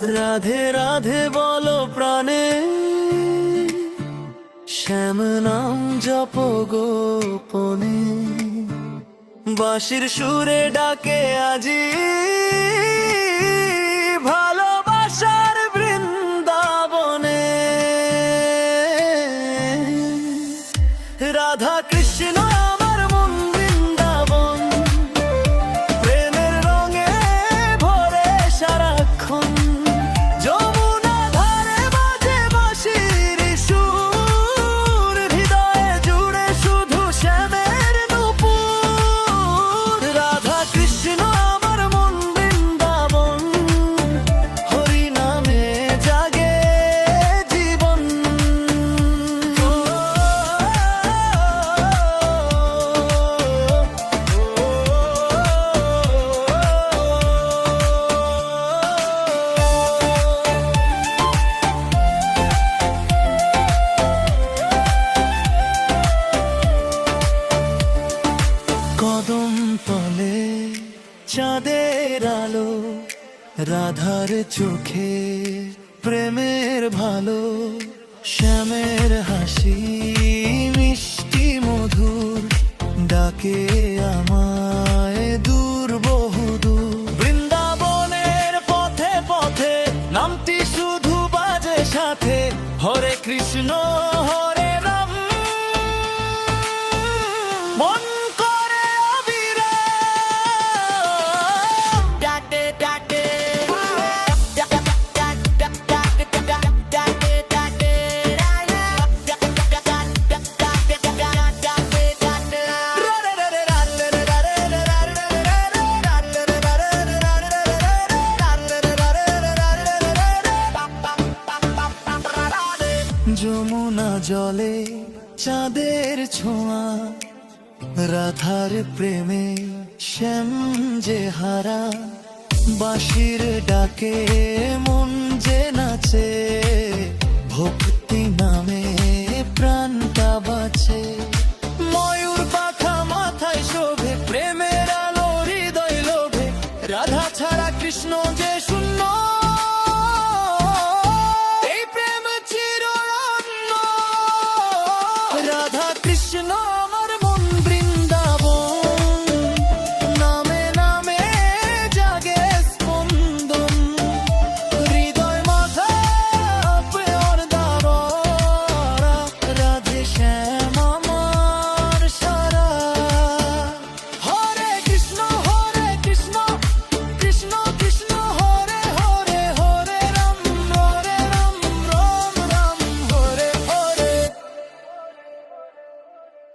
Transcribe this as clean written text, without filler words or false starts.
রাধে রাধে বলো প্রাণে, শ্যাম নাম জপ গোপনে, বাঁশির সুরে ডাকে আজি ভালোবাসার বৃন্দাবনে। রাধা কৃষ্ণ আমার মন বৃন্দাবন, প্রেমের রঙে ভরে সারাক্ষণ। যমুনা ধারে বাজে বাঁশির সুর, হৃদয়ে জুড়ে শুধু শ্যামের নূপুর। রাধা কৃষ্ণ আমার মন বৃন্দাবন, হরি নামে জাগে জীবন। কদম তলে চাঁদের আলো, রাধার চোখে প্রেমের ভালো। শ্যামের হাসি মিষ্টি মধুর, ডাকে আমায় দূর বহুদূর। বৃন্দাবনের পথে পথে নামটি শুধু বাজে সাথে, হরে কৃষ্ণ হরে রাম। মন করে অবিরাম, ডাকে ডাকে যমুনা জলে চাঁদের ছোঁয়া, রাধার প্রেমে শ্যাম যে হারা। বাঁশির ডাকে মন যে নাচে, ভক্তি নামে প্রাণটা বাঁচে। ময়ূর পাখা মাথায় শোভে, প্রেমের আলো হৃদয় লোভে। রাধা ছাড়া কৃষ্ণ যে শূন্য, এই প্রেম চির অন্য। রাধা কৃষ্ণ